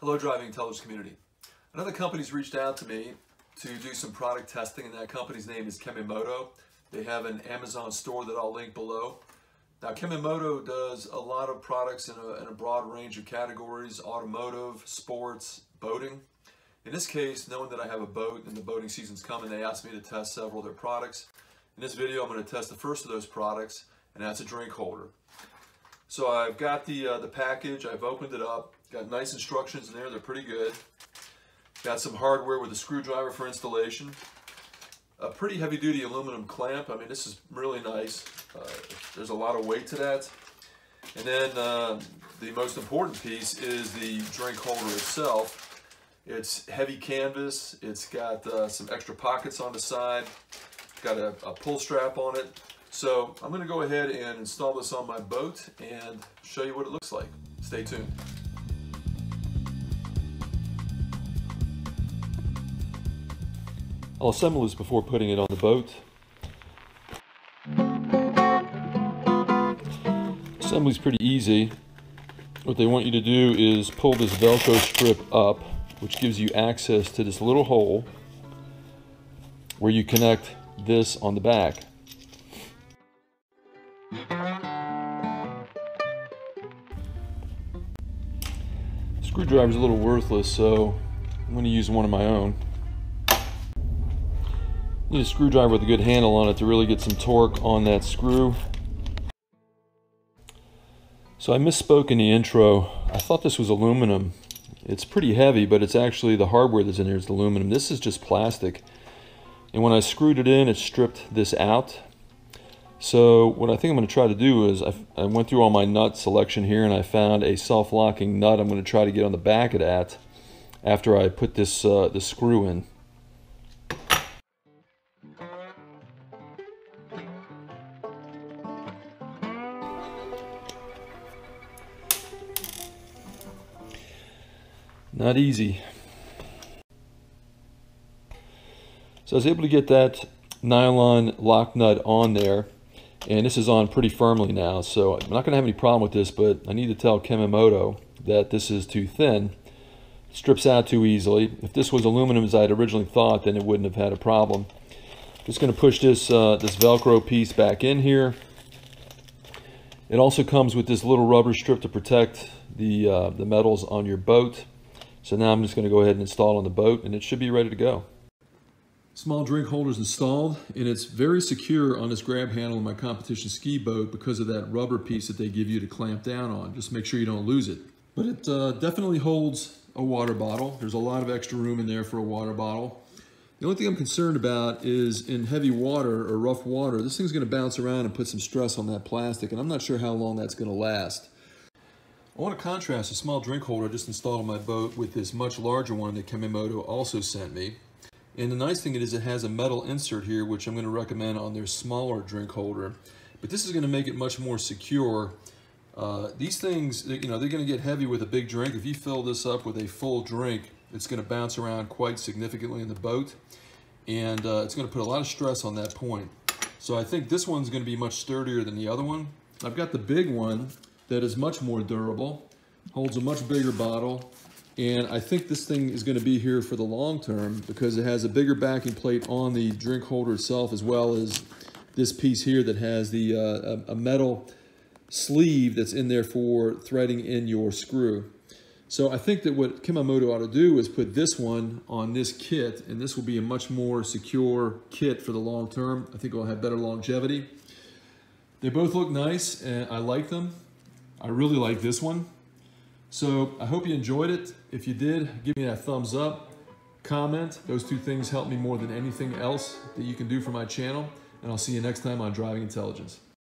Hello, Driving Intelligence community. Another company's reached out to me to do some product testing, and that company's name is Kemimoto. They have an Amazon store that I'll link below. Now, Kemimoto does a lot of products in a broad range of categories: automotive, sports, boating. In this case, knowing that I have a boat and the boating season's coming, they asked me to test several of their products. In this video, I'm going to test the first of those products, and that's a drink holder. So I've got the package, I've opened it up, got nice instructions in there, they're pretty good. Got some hardware with a screwdriver for installation. A pretty heavy duty aluminum clamp. I mean, this is really nice. There's a lot of weight to that. And then the most important piece is the drink holder itself. It's heavy canvas, it's got some extra pockets on the side, got a pull strap on it. So I'm going to go ahead and install this on my boat and show you what it looks like. Stay tuned. I'll assemble this before putting it on the boat. Assembly's pretty easy. What they want you to do is pull this Velcro strip up, which gives you access to this little hole where you connect this on the back. Screwdriver's a little worthless, so I'm going to use one of my own. Need a screwdriver with a good handle on it to really get some torque on that screw. So I misspoke in the intro. I thought this was aluminum. It's pretty heavy, but it's actually the hardware that's in there is aluminum. This is just plastic. And when I screwed it in, it stripped this out. So what I think I'm going to try to do is I went through all my nut selection here, and I found a self-locking nut I'm going to try to get on the back of that after I put this screw in. Not easy. So I was able to get that nylon lock nut on there, and this is on pretty firmly now, so I'm not going to have any problem with this, but I need to tell Kemimoto that this is too thin. It strips out too easily. If this was aluminum as I had originally thought, then it wouldn't have had a problem. Just going to push this Velcro piece back in here. It also comes with this little rubber strip to protect the metals on your boat. So now I'm just going to go ahead and install on the boat, and it should be ready to go. Small drink holder is installed, and it's very secure on this grab handle in my competition ski boat because of that rubber piece that they give you to clamp down on. Just make sure you don't lose it. But it definitely holds a water bottle. There's a lot of extra room in there for a water bottle. The only thing I'm concerned about is in heavy water or rough water, this thing's going to bounce around and put some stress on that plastic, and I'm not sure how long that's going to last. I want to contrast a small drink holder I just installed on my boat with this much larger one that Kemimoto also sent me. And the nice thing is it has a metal insert here, which I'm going to recommend on their smaller drink holder. But this is going to make it much more secure. These things, you know, they're going to get heavy with a big drink. If you fill this up with a full drink, it's going to bounce around quite significantly in the boat. And it's going to put a lot of stress on that point. So I think this one's going to be much sturdier than the other one. I've got the big one that is much more durable, holds a much bigger bottle. And I think this thing is going to be here for the long term because it has a bigger backing plate on the drink holder itself, as well as this piece here that has the a metal sleeve that's in there for threading in your screw. So I think that what Kemimoto ought to do is put this one on this kit, and this will be a much more secure kit for the long term. I think it will have better longevity. They both look nice, and I like them. I really like this one. So I hope you enjoyed it. If you did, give me that thumbs up, comment. Those two things help me more than anything else that you can do for my channel. And I'll see you next time on Driving Intelligence.